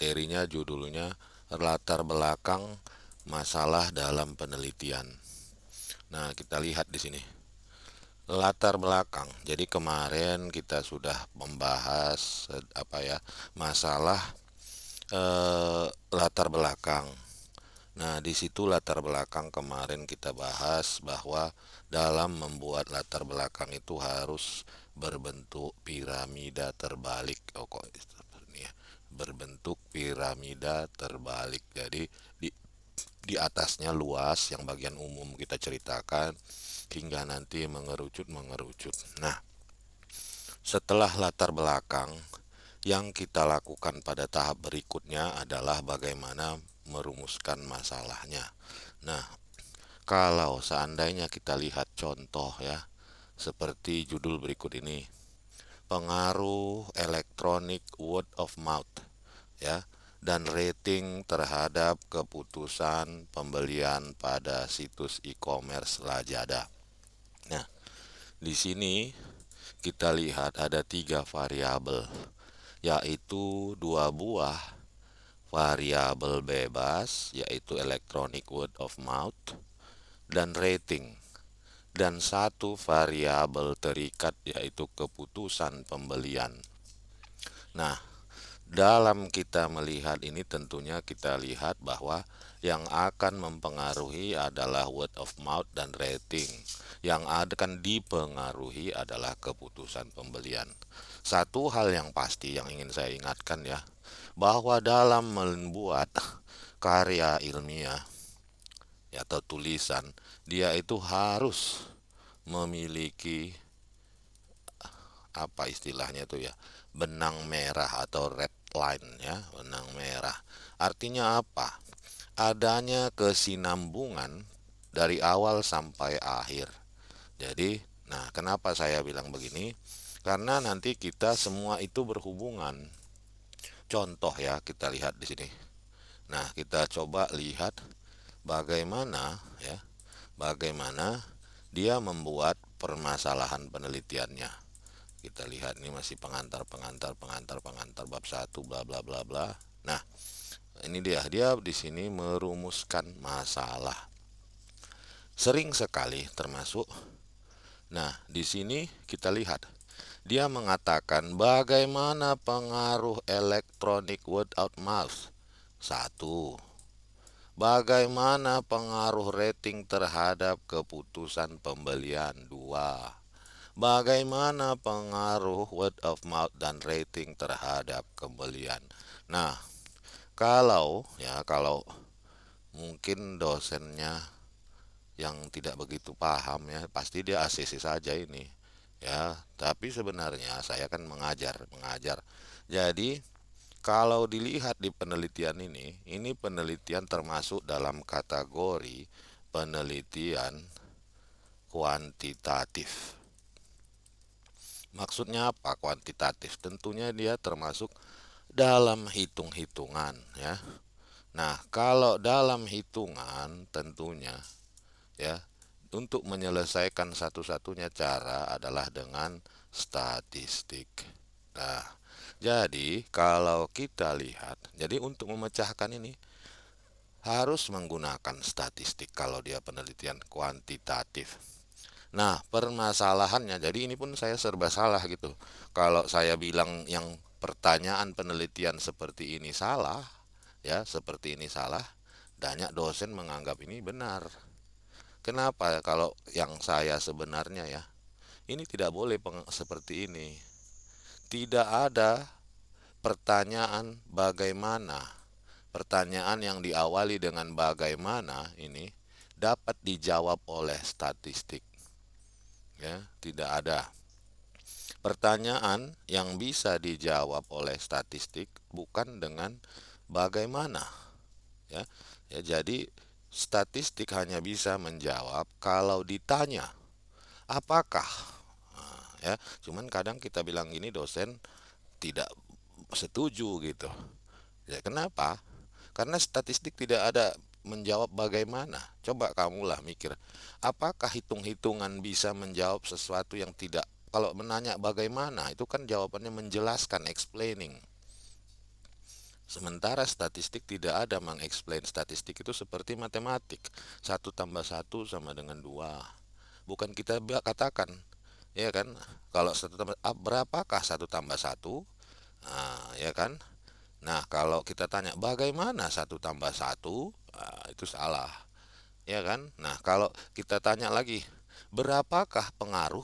Materinya judulnya latar belakang masalah dalam penelitian. Nah, kita lihat di sini. Latar belakang. Jadi kemarin kita sudah membahas masalah latar belakang. Nah, di situ latar belakang kemarin kita bahas bahwa dalam membuat latar belakang itu harus berbentuk piramida terbalik. Oh, kok ini ya? Berbentuk piramida terbalik. Jadi di atasnya luas yang bagian umum kita ceritakan hingga nanti mengerucut. Nah, setelah latar belakang, yang kita lakukan pada tahap berikutnya adalah bagaimana merumuskan masalahnya. Nah, kalau seandainya kita lihat contoh ya, seperti judul berikut ini, pengaruh elektronik word of mouth ya, dan rating terhadap keputusan pembelian pada situs e-commerce Lazada. Nah, di sini kita lihat ada tiga variabel, yaitu dua buah variabel bebas, yaitu electronic word of mouth dan rating, dan satu variabel terikat, yaitu keputusan pembelian. Nah, dalam kita melihat ini tentunya kita lihat bahwa yang akan mempengaruhi adalah word of mouth dan rating. Yang akan dipengaruhi adalah keputusan pembelian. Satu hal yang pasti yang ingin saya ingatkan ya, bahwa dalam membuat karya ilmiah ya, atau tulisan, dia itu harus memiliki apa istilahnya tuh ya, benang merah atau red line ya, benang merah. Artinya apa? Adanya kesinambungan dari awal sampai akhir. Jadi, nah, kenapa saya bilang begini? Karena nanti kita semua itu berhubungan. Contoh ya, kita lihat di sini. Nah, kita coba lihat bagaimana ya, bagaimana dia membuat permasalahan penelitiannya. Kita lihat ini masih pengantar bab satu bla bla bla bla. Nah, ini dia di sini merumuskan masalah. Sering sekali termasuk. Nah, di sini kita lihat dia mengatakan bagaimana pengaruh electronic word of mouth. Satu, bagaimana pengaruh rating terhadap keputusan pembelian. Dua, bagaimana pengaruh word of mouth dan rating terhadap pembelian. Nah, kalau mungkin dosennya yang tidak begitu paham ya, pasti dia ACC saja ini. Ya, tapi sebenarnya saya kan mengajar. Jadi, kalau dilihat di penelitian ini penelitian termasuk dalam kategori penelitian kuantitatif. Maksudnya apa kuantitatif? Tentunya dia termasuk dalam hitung-hitungan ya. Nah, kalau dalam hitungan tentunya ya, untuk menyelesaikan satu-satunya cara adalah dengan statistik. Nah, jadi kalau kita lihat, jadi untuk memecahkan ini harus menggunakan statistik kalau dia penelitian kuantitatif. Nah, permasalahannya, jadi ini pun saya serba salah gitu. Kalau saya bilang yang pertanyaan penelitian seperti ini salah, ya, seperti ini salah, banyak dosen menganggap ini benar. Kenapa? Kalau yang saya sebenarnya ya, ini tidak boleh seperti ini. Tidak ada pertanyaan bagaimana. Pertanyaan yang diawali dengan bagaimana ini dapat dijawab oleh statistik. Ya, tidak ada. Pertanyaan yang bisa dijawab oleh statistik bukan dengan bagaimana. Ya, jadi statistik hanya bisa menjawab kalau ditanya apakah. Nah, ya, cuman kadang kita bilang gini dosen tidak setuju gitu. Ya, kenapa? Karena statistik tidak ada menjawab bagaimana. Coba kamulah mikir, apakah hitung-hitungan bisa menjawab sesuatu yang tidak. Kalau menanya bagaimana, itu kan jawabannya menjelaskan, explaining. Sementara statistik tidak ada mengeksplain statistik itu seperti matematik. Satu tambah satu sama dengan dua. Bukan kita katakan, ya kan? Kalau satu tambah berapakah satu tambah satu? Nah, ya kan? Nah, kalau kita tanya bagaimana satu tambah satu, nah, itu salah, ya kan? Nah, kalau kita tanya lagi, berapakah pengaruh?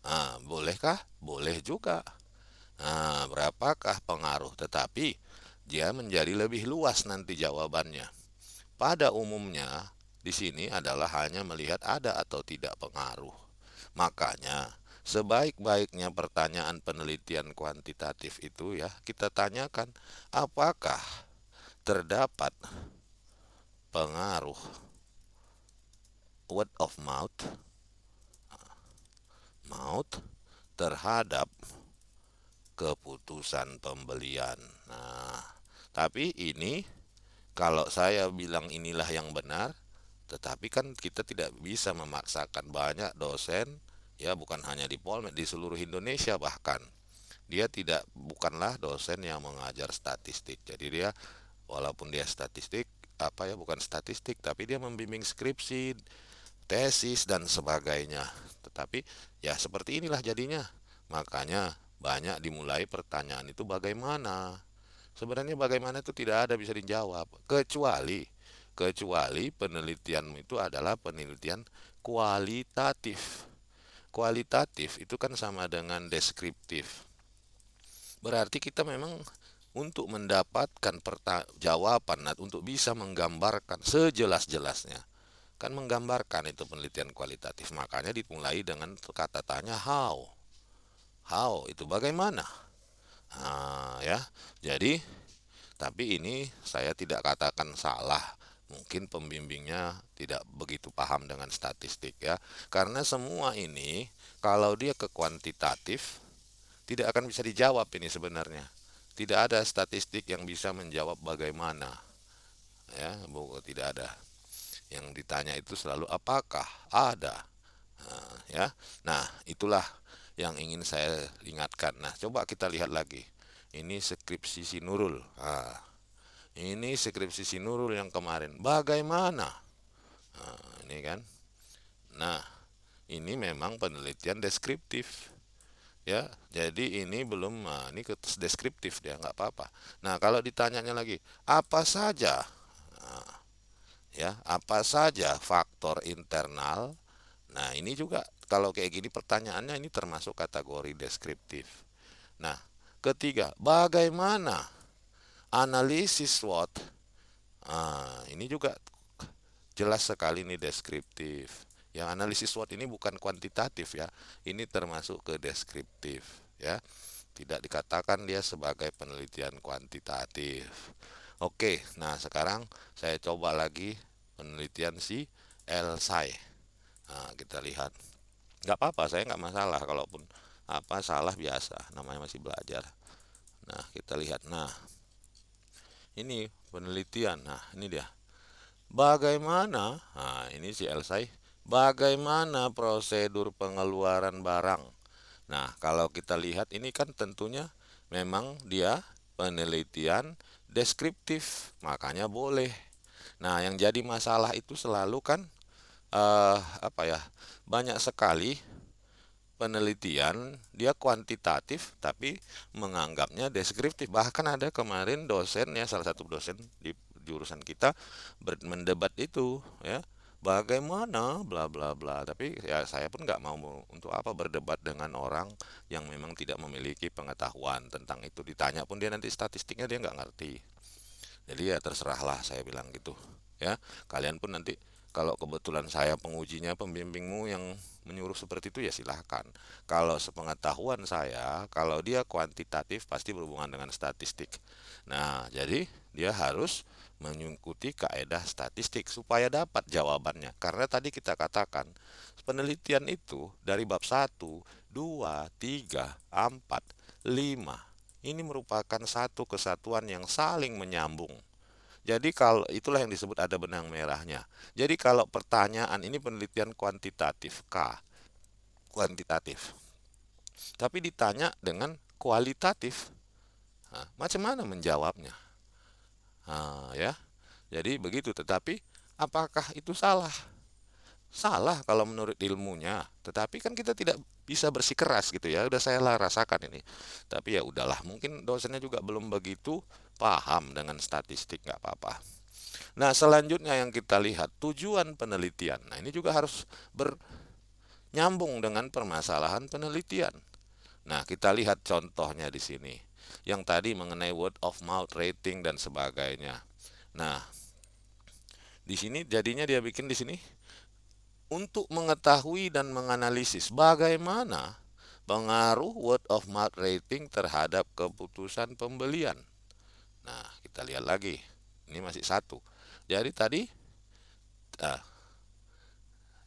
Nah, bolehkah? Boleh juga. Nah, berapakah pengaruh? Tetapi dia menjadi lebih luas nanti jawabannya. Pada umumnya, di sini adalah hanya melihat ada atau tidak pengaruh. Makanya, sebaik-baiknya pertanyaan penelitian kuantitatif itu ya, kita tanyakan apakah terdapat pengaruh word of mouth terhadap keputusan pembelian. Nah, tapi ini kalau saya bilang inilah yang benar, tetapi kan kita tidak bisa memaksakan. Banyak dosen, ya bukan hanya di Polmed, di seluruh Indonesia bahkan. Dia tidak bukanlah dosen yang mengajar statistik. Jadi dia walaupun dia statistik apa ya bukan statistik, tapi dia membimbing skripsi, tesis dan sebagainya. Tetapi ya seperti inilah jadinya. Makanya banyak dimulai pertanyaan itu bagaimana. Sebenarnya bagaimana itu tidak ada bisa dijawab kecuali penelitian itu adalah penelitian kualitatif. Kualitatif itu kan sama dengan deskriptif. Berarti kita memang untuk mendapatkan jawaban, untuk bisa menggambarkan sejelas-jelasnya, kan menggambarkan itu penelitian kualitatif. Makanya dimulai dengan kata tanya how itu bagaimana. Ya, jadi tapi ini saya tidak katakan salah. Mungkin pembimbingnya tidak begitu paham dengan statistik ya. Karena semua ini kalau dia ke kuantitatif tidak akan bisa dijawab ini sebenarnya. Tidak ada statistik yang bisa menjawab bagaimana, ya, tidak ada. Yang ditanya itu selalu apakah ada. Ya. Nah, itulah yang ingin saya ingatkan. Nah, coba kita lihat lagi. Ini skripsi si Nurul. Nah, ini skripsi si Nurul yang kemarin. Bagaimana? Nah, ini kan. Nah, ini memang penelitian deskriptif. Ya, jadi ini belum, nah, ini deskriptif dia nggak apa-apa. Nah, kalau ditanyanya lagi, apa saja, nah, ya, apa saja faktor internal. Nah, ini juga kalau kayak gini pertanyaannya ini termasuk kategori deskriptif. Nah, ketiga, bagaimana analisis SWOT? Nah, ini juga jelas sekali nih deskriptif. Yang analisis SWOT ini bukan kuantitatif ya. Ini termasuk ke deskriptif ya. Tidak dikatakan dia sebagai penelitian kuantitatif. Oke, nah sekarang saya coba lagi penelitian si Elsai. Nah, kita lihat. Nggak apa-apa, saya nggak masalah kalaupun apa salah biasa, namanya masih belajar. Nah, kita lihat. Nah, ini penelitian. Nah, ini dia. Bagaimana? Nah, ini si Elsai. Bagaimana prosedur pengeluaran barang? Nah, kalau kita lihat ini kan tentunya memang dia penelitian deskriptif, makanya boleh. Nah, yang jadi masalah itu selalu kan apa ya? Banyak sekali penelitian dia kuantitatif tapi menganggapnya deskriptif. Bahkan ada kemarin dosen ya salah satu dosen di jurusan kita mendebat itu ya bagaimana bla bla bla, tapi ya saya pun nggak mau untuk apa berdebat dengan orang yang memang tidak memiliki pengetahuan tentang itu. Ditanya pun dia nanti statistiknya dia nggak ngerti. Jadi ya terserahlah saya bilang gitu ya. Kalian pun nanti kalau kebetulan saya pengujinya pembimbingmu yang menyuruh seperti itu ya silahkan. Kalau sepengetahuan saya kalau dia kuantitatif pasti berhubungan dengan statistik. Nah jadi dia harus mengikuti kaedah statistik supaya dapat jawabannya. Karena tadi kita katakan penelitian itu dari bab 1, 2, 3, 4, 5 ini merupakan satu kesatuan yang saling menyambung. Jadi kalau itulah yang disebut ada benang merahnya. Jadi kalau pertanyaan ini penelitian kuantitatif kuantitatif. Tapi ditanya dengan kualitatif. Nah, macam mana menjawabnya? Ya. Jadi begitu, tetapi apakah itu salah? Salah kalau menurut ilmunya, tetapi kan kita tidak bisa bersikeras gitu ya. Udah saya lah rasakan ini. Tapi ya udahlah, mungkin dosennya juga belum begitu paham dengan statistik, nggak apa-apa. Nah, selanjutnya yang kita lihat tujuan penelitian. Nah, ini juga harus bernyambung dengan permasalahan penelitian. Nah, kita lihat contohnya di sini. Yang tadi mengenai word of mouth rating dan sebagainya. Nah, di sini jadinya dia bikin di sini untuk mengetahui dan menganalisis bagaimana pengaruh word of mouth rating terhadap keputusan pembelian. Nah, kita lihat lagi. Ini masih satu. Jadi tadi ah,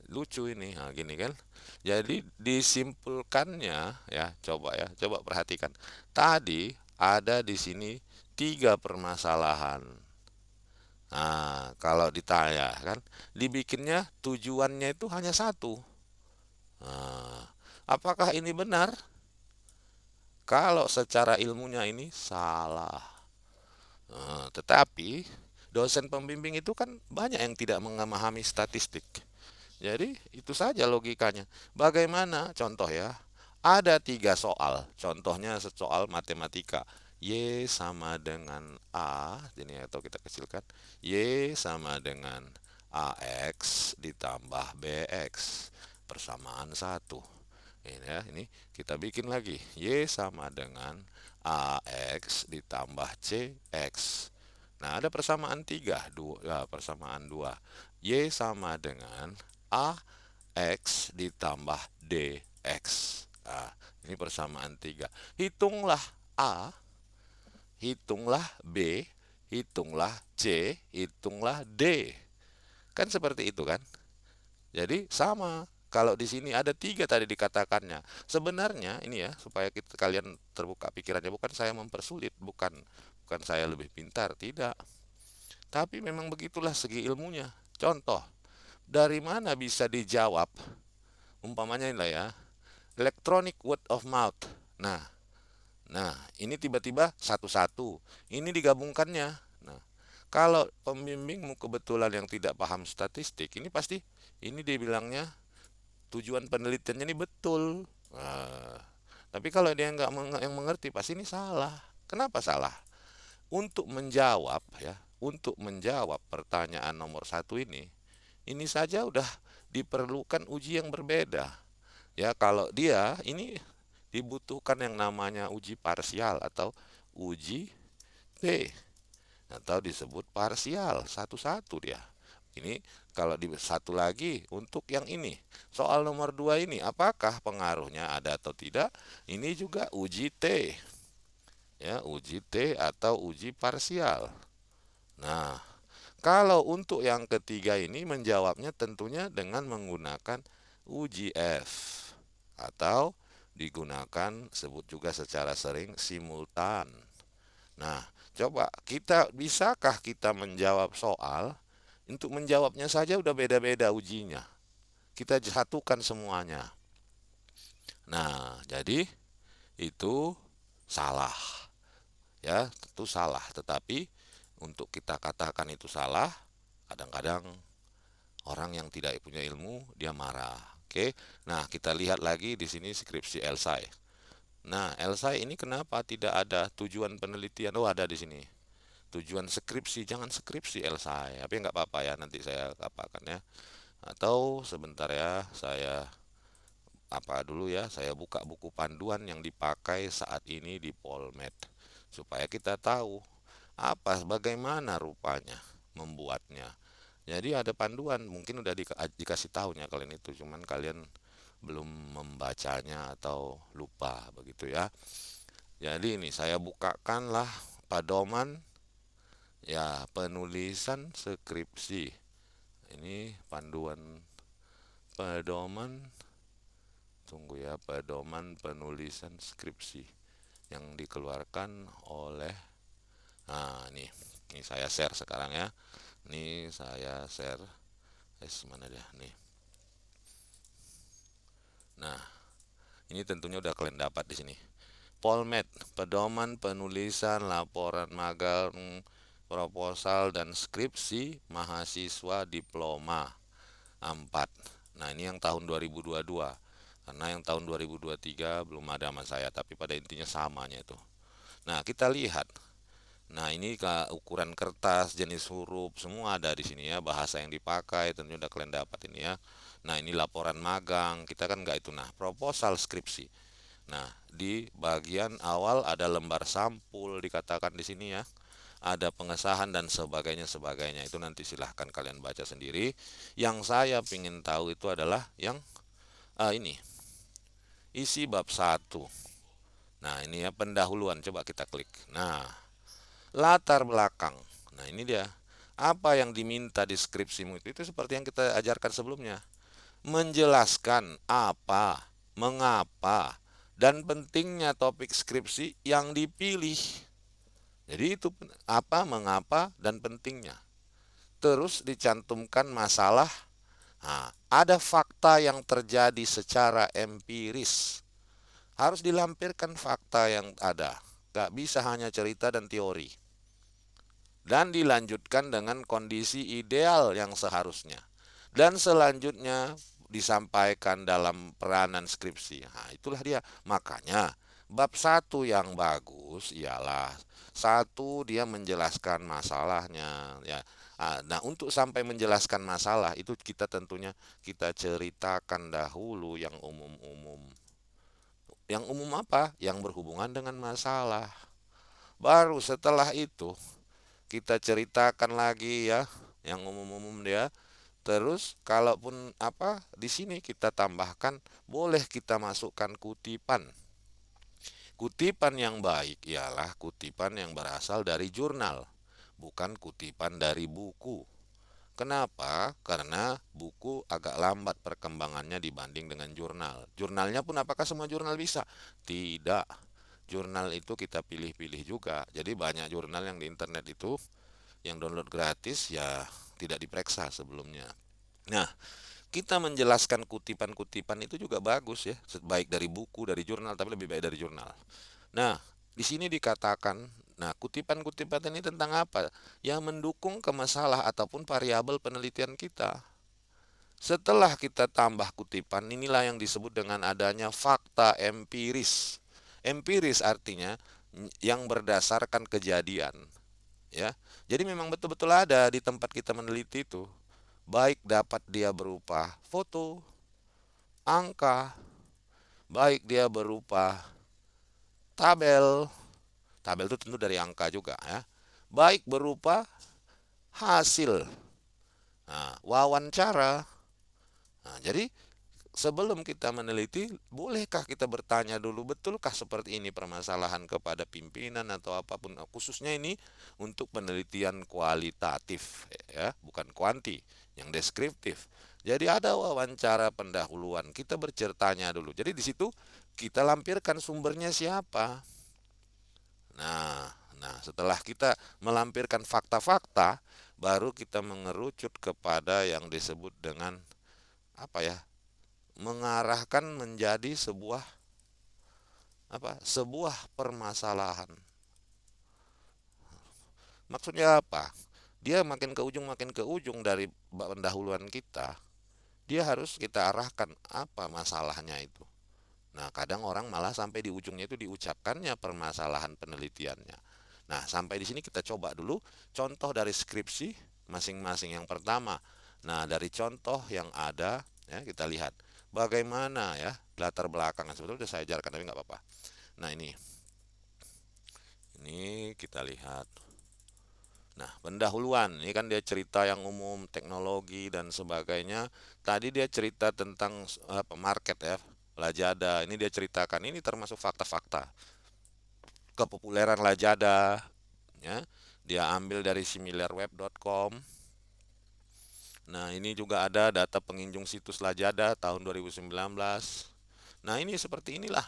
lucu ini. Nah, gini kan. Jadi disimpulkannya coba perhatikan. Tadi ada di sini tiga permasalahan. Nah, kalau ditanya kan, dibikinnya tujuannya itu hanya satu. Nah, apakah ini benar? Kalau secara ilmunya ini salah. Tetapi dosen pembimbing itu kan banyak yang tidak memahami statistik. Jadi itu saja logikanya. Bagaimana contoh ya? Ada tiga soal. Contohnya soal matematika. Y sama dengan A, ini atau kita kecilkan. Y sama dengan AX ditambah BX. Persamaan satu. Ini ya, ini kita bikin lagi. Y sama dengan AX ditambah CX. Nah, ada persamaan 3, persamaan 2. Y sama dengan AX ditambah DX. Nah, ini persamaan 3. Hitunglah A, hitunglah B, hitunglah C, hitunglah D. Kan seperti itu kan? Jadi sama. Kalau di sini ada tiga tadi dikatakannya. Sebenarnya ini ya supaya kalian terbuka pikirannya, bukan saya mempersulit, bukan saya lebih pintar, tidak. Tapi memang begitulah segi ilmunya. Contoh, dari mana bisa dijawab? Umpamanya ini lah ya, electronic word of mouth. Nah, nah ini tiba-tiba satu-satu. Ini digabungkannya. Nah, kalau pembimbingmu kebetulan yang tidak paham statistik, ini pasti ini dibilangnya tujuan penelitiannya ini betul. Nah, tapi kalau dia nggak yang mengerti pasti ini salah. Kenapa salah? Untuk menjawab ya, untuk menjawab pertanyaan nomor satu ini saja udah diperlukan uji yang berbeda. Ya kalau dia ini dibutuhkan yang namanya uji parsial atau uji T atau disebut parsial satu-satu dia. Ini kalau di satu lagi untuk yang ini. Soal nomor 2 ini apakah pengaruhnya ada atau tidak? Ini juga uji T. Ya, uji T atau uji parsial. Nah, kalau untuk yang ketiga ini menjawabnya tentunya dengan menggunakan uji F atau digunakan sebut juga secara sering simultan. Nah, coba bisakah kita menjawab soal? Untuk menjawabnya saja udah beda-beda ujinya. Kita satukan semuanya. Nah, jadi itu salah. Ya, tentu salah. Tetapi untuk kita katakan itu salah, kadang-kadang orang yang tidak punya ilmu dia marah. Oke. Nah, kita lihat lagi di sini skripsi Elsai. Nah, Elsai ini kenapa tidak ada tujuan penelitian? Oh, ada di sini. Tujuan skripsi, jangan skripsi Elsai. Tapi nggak apa-apa ya, nanti saya apakan ya. Atau sebentar ya, saya apa dulu ya, saya buka buku panduan yang dipakai saat ini di Polmed supaya kita tahu bagaimana rupanya membuatnya. Jadi ada panduan, mungkin udah dikasih tahunya kalian itu, cuman kalian belum membacanya atau lupa begitu ya. Jadi ini saya bukakanlah pedoman ya penulisan skripsi. Ini pedoman tunggu ya, pedoman penulisan skripsi yang dikeluarkan oleh, nah ini saya share sekarang ya. Ini saya share. Mana dia nih. Nah, ini tentunya udah kalian dapat di sini. Polmed, pedoman penulisan laporan magang proposal dan skripsi mahasiswa diploma 4. Nah, ini yang tahun 2022. Karena yang tahun 2023 belum ada sama saya, tapi pada intinya samanya itu. Nah, kita lihat. Nah, ini ke ukuran kertas, jenis huruf, semua ada di sini ya. Bahasa yang dipakai tentunya udah kalian dapat ini ya. Nah, ini laporan magang, kita kan nggak itu. Nah, proposal skripsi. Nah, di bagian awal ada lembar sampul dikatakan di sini ya. Ada pengesahan dan sebagainya sebagainya. Itu nanti silahkan kalian baca sendiri. Yang saya ingin tahu itu adalah yang ini isi bab satu. Nah, ini ya pendahuluan, coba kita klik. Nah, latar belakang. Nah, ini dia. Apa yang diminta di skripsimu itu seperti yang kita ajarkan sebelumnya. Menjelaskan apa, mengapa, dan pentingnya topik skripsi yang dipilih. Jadi itu apa, mengapa, dan pentingnya. Terus dicantumkan masalah. Nah, ada fakta yang terjadi secara empiris. Harus dilampirkan fakta yang ada. Gak bisa hanya cerita dan teori. Dan dilanjutkan dengan kondisi ideal yang seharusnya. Dan selanjutnya disampaikan dalam peranan skripsi. Nah, itulah dia. Makanya bab satu yang bagus ialah satu, dia menjelaskan masalahnya ya. Nah, untuk sampai menjelaskan masalah itu kita tentunya kita ceritakan dahulu yang umum-umum. Yang umum apa? Yang berhubungan dengan masalah. Baru setelah itu kita ceritakan lagi ya yang umum-umum dia. Terus kalaupun apa di sini kita tambahkan, boleh kita masukkan kutipan. Kutipan yang baik ialah kutipan yang berasal dari jurnal, bukan kutipan dari buku. Kenapa? Karena buku agak lambat perkembangannya dibanding dengan jurnal. Jurnalnya pun apakah semua jurnal bisa? Tidak. Jurnal itu kita pilih-pilih juga. Jadi banyak jurnal yang di internet itu yang download gratis ya tidak diperiksa sebelumnya. Nah, kita menjelaskan kutipan-kutipan itu juga bagus ya, baik dari buku, dari jurnal, tapi lebih baik dari jurnal. Nah, di sini dikatakan, nah kutipan-kutipan ini tentang apa? Yang mendukung ke masalah ataupun variabel penelitian kita. Setelah kita tambah kutipan, inilah yang disebut dengan adanya fakta empiris. Empiris artinya yang berdasarkan kejadian, ya. Jadi memang betul-betul ada di tempat kita meneliti itu. Baik dapat dia berupa foto, angka, baik dia berupa tabel. Tabel itu tentu dari angka juga ya. Baik berupa hasil. Nah, wawancara. Nah, jadi sebelum kita meneliti, bolehkah kita bertanya dulu, betulkah seperti ini permasalahan kepada pimpinan atau apapun, khususnya ini untuk penelitian kualitatif ya, bukan kuanti, yang deskriptif. Jadi ada wawancara pendahuluan, kita berceritanya dulu. Jadi di situ kita lampirkan sumbernya siapa. Nah, setelah kita melampirkan fakta-fakta, baru kita mengerucut kepada yang disebut dengan apa ya? Mengarahkan menjadi sebuah apa? Sebuah permasalahan. Maksudnya apa? Dia makin ke ujung dari pendahuluan kita. Dia harus kita arahkan apa masalahnya itu. Nah, kadang orang malah sampai di ujungnya itu diucapkannya permasalahan penelitiannya. Nah, sampai di sini kita coba dulu contoh dari skripsi masing-masing. Yang pertama, nah dari contoh yang ada ya kita lihat bagaimana ya latar belakang. Sebetulnya sudah saya ajarkan tapi nggak apa-apa. Nah, ini kita lihat. Nah, pendahuluan ini kan dia cerita yang umum, teknologi dan sebagainya. Tadi dia cerita tentang market ya, Lajada. Ini dia ceritakan, ini termasuk fakta-fakta. Kepopuleran Lajada ya. Dia ambil dari similarweb.com. Nah, ini juga ada data pengunjung situs Lajada tahun 2019. Nah, ini seperti inilah.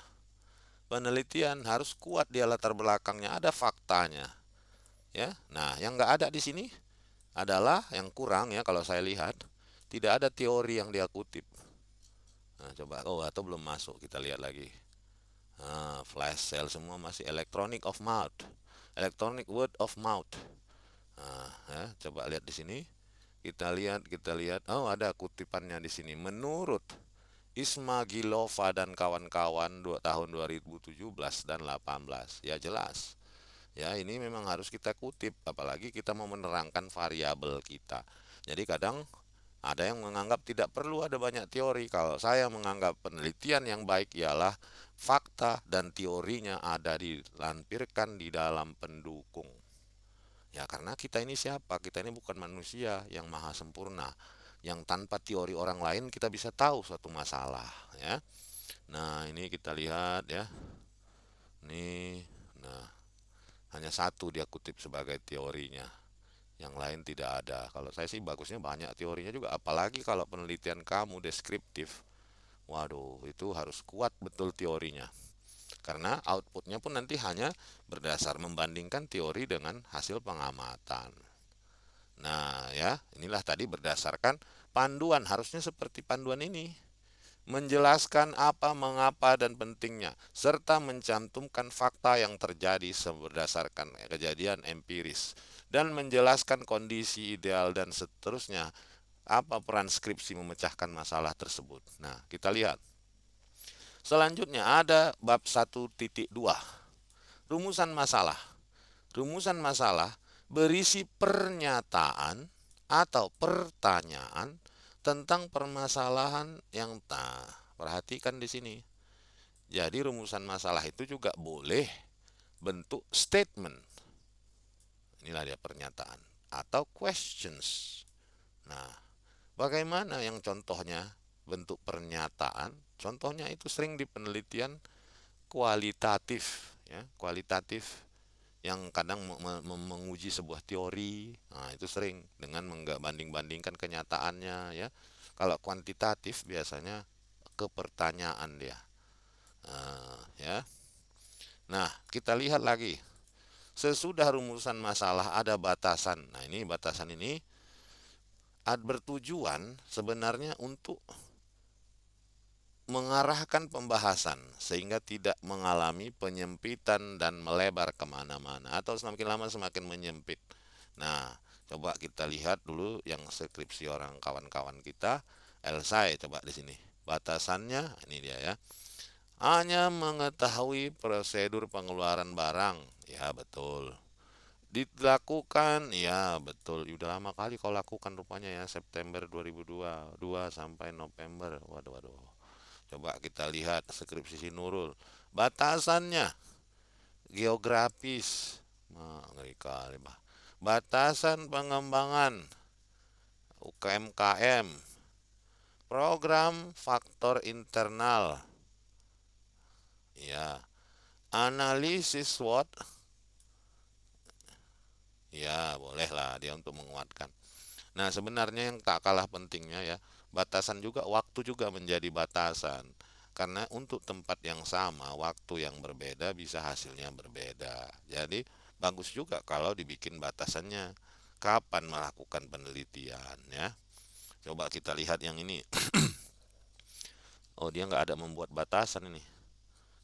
Penelitian harus kuat dia latar belakangnya, ada faktanya. Ya. Nah, yang nggak ada di sini adalah yang kurang ya kalau saya lihat. Tidak ada teori yang dia kutip. Nah, coba atau belum masuk, kita lihat lagi. Flash sale semua masih electronic word of mouth. Nah, ya, coba lihat di sini. Kita lihat. Oh, ada kutipannya di sini. Menurut Ismagilova dan kawan-kawan tahun 2017 dan 18. Ya jelas. Ya, ini memang harus kita kutip, apalagi kita mau menerangkan variabel kita. Jadi kadang ada yang menganggap tidak perlu ada banyak teori. Kalau saya menganggap penelitian yang baik ialah fakta dan teorinya ada dilampirkan di dalam pendukung. Ya karena kita ini siapa? Kita ini bukan manusia yang maha sempurna. Yang tanpa teori orang lain kita bisa tahu suatu masalah, ya. Nah, ini kita lihat ya. Nih, nah, hanya satu dia kutip sebagai teorinya. Yang lain tidak ada. Kalau saya sih bagusnya banyak teorinya juga, apalagi kalau penelitian kamu deskriptif. Waduh, itu harus kuat betul teorinya. Karena outputnya pun nanti hanya berdasar membandingkan teori dengan hasil pengamatan. Nah, ya, inilah tadi berdasarkan panduan, harusnya seperti panduan ini. Menjelaskan apa, mengapa, dan pentingnya, serta mencantumkan fakta yang terjadi berdasarkan kejadian empiris, dan menjelaskan kondisi ideal dan seterusnya, apa peran skripsi memecahkan masalah tersebut. Nah, kita lihat. Selanjutnya ada bab 1.2. Rumusan masalah. Rumusan masalah berisi pernyataan atau pertanyaan tentang permasalahan yang perhatikan di sini. Jadi rumusan masalah itu juga boleh bentuk statement. Inilah dia pernyataan atau questions. Nah, bagaimana yang contohnya bentuk pernyataan? Contohnya itu sering di penelitian kualitatif, ya, kualitatif yang kadang menguji sebuah teori. Nah, itu sering dengan membanding-bandingkan kenyataannya, ya. Kalau kuantitatif biasanya ke pertanyaan dia. Ya. Nah, kita lihat lagi. Sesudah rumusan masalah ada batasan. Nah, ini batasan ini bertujuan sebenarnya untuk mengarahkan pembahasan sehingga tidak mengalami penyempitan dan melebar kemana-mana atau semakin lama semakin menyempit. Nah, coba kita lihat dulu yang skripsi orang kawan-kawan kita, Elsai, coba di sini. Batasannya ini dia ya. Hanya mengetahui prosedur pengeluaran barang. Ya, betul. Dilakukan, ya betul. Udah lama kali kau lakukan rupanya ya, September 2022 sampai November. Waduh, waduh. Coba kita lihat skripsi si Nurul. Batasannya geografis. Ngeri kali, bah. Batasan pengembangan UKMKM. Program faktor internal. Ya. Analisis SWOT. Ya, bolehlah dia untuk menguatkan. Nah, sebenarnya yang tak kalah pentingnya ya, batasan juga, waktu juga menjadi batasan. Karena untuk tempat yang sama, waktu yang berbeda bisa hasilnya berbeda. Jadi, bagus juga kalau dibikin batasannya. Kapan melakukan penelitian ya. Coba kita lihat yang ini. Oh, dia nggak ada membuat batasan ini.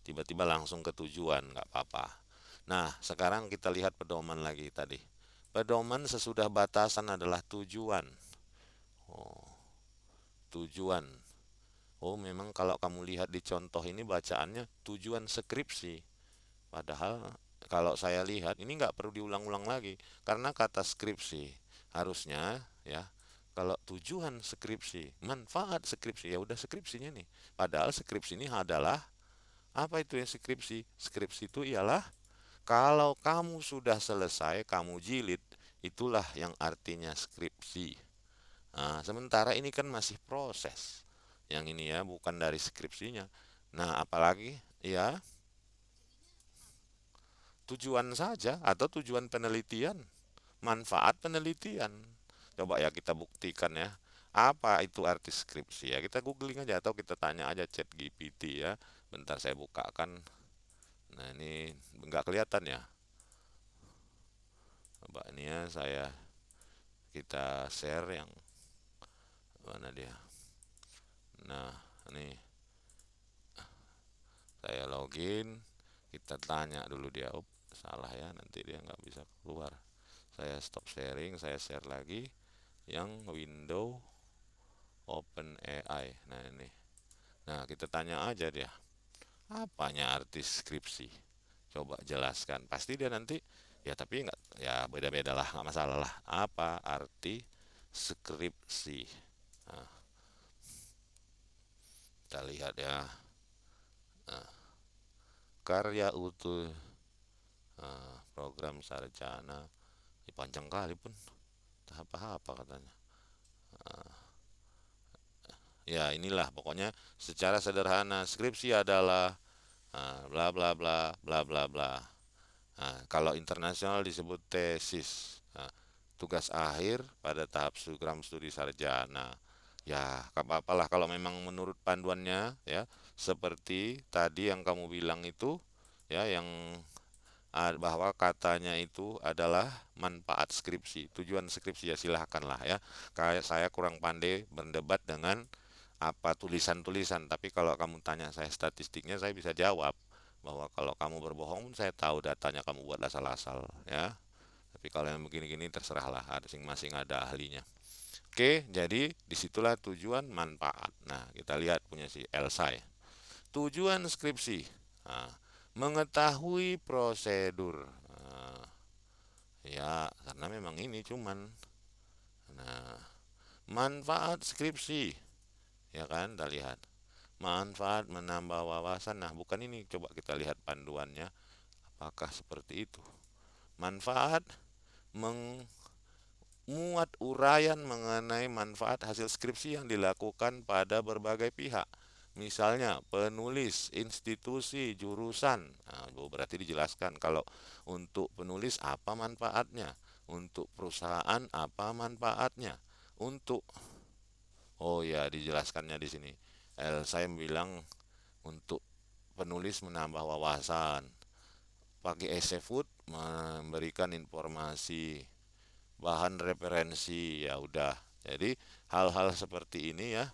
Tiba-tiba langsung ke tujuan, nggak apa-apa. Nah, sekarang kita lihat pedoman lagi tadi. Pedoman sesudah batasan adalah tujuan. Oh, tujuan. Oh, memang kalau kamu lihat di contoh ini bacaannya tujuan skripsi. Padahal kalau saya lihat ini nggak perlu diulang-ulang lagi karena kata skripsi harusnya ya, kalau tujuan skripsi, manfaat skripsi, ya udah skripsinya nih. Padahal skripsi ini adalah apa itu yang skripsi? Skripsi itu ialah kalau kamu sudah selesai, kamu jilid, itulah yang artinya skripsi. Nah, sementara ini kan masih proses. Yang ini ya, bukan dari skripsinya. Nah, apalagi ya tujuan saja atau tujuan penelitian, manfaat penelitian. Coba ya kita buktikan ya. Apa itu arti skripsi ya? Kita googling aja atau kita tanya aja chat GPT ya. Bentar saya bukakan. Nah, ini nggak kelihatan ya. Coba ini ya saya kita share yang mana dia. Nah, ini saya login, kita tanya dulu dia. Oh, salah ya, nanti dia nggak bisa keluar. Saya stop sharing, saya share lagi yang window open AI. Nah ini, nah kita tanya aja dia, apanya arti skripsi, coba jelaskan. Pasti dia nanti, ya tapi nggak, ya beda-beda lah, nggak masalah lah, apa arti skripsi. Nah, kita lihat ya. Nah, karya utuh, program sarjana. Panjang kali pun, tahap apa katanya. Ya inilah pokoknya secara sederhana, skripsi adalah bla bla bla bla bla bla. Nah, kalau internasional disebut tesis. Nah, tugas akhir pada tahap program studi sarjana. Ya, apa-apalah kalau memang menurut panduannya ya, seperti tadi yang kamu bilang itu ya, yang bahwa katanya itu adalah manfaat skripsi, tujuan skripsi, ya silahkan lah ya. Kayak saya kurang pandai berdebat dengan apa tulisan-tulisan, tapi kalau kamu tanya saya statistiknya, saya bisa jawab bahwa kalau kamu berbohong saya tahu datanya kamu buat asal-asal ya. Tapi kalau yang begini-gini terserahlah, masing-masing ada ahlinya. Oke, jadi disitulah tujuan manfaat. Nah, kita lihat punya si Elsa ya. Tujuan skripsi, nah, mengetahui prosedur. Nah, ya, karena memang ini cuman. Nah, manfaat skripsi, ya kan, kita lihat. Manfaat menambah wawasan. Nah, bukan ini, coba kita lihat panduannya. Apakah seperti itu? Manfaat memuat uraian mengenai manfaat hasil skripsi yang dilakukan pada berbagai pihak. Misalnya penulis, institusi, jurusan. Nah, berarti dijelaskan kalau untuk penulis apa manfaatnya, untuk perusahaan apa manfaatnya, untuk, oh ya dijelaskannya di sini. Saya bilang untuk penulis menambah wawasan, pakai essay food memberikan informasi, bahan referensi, ya udah. Jadi hal-hal seperti ini ya,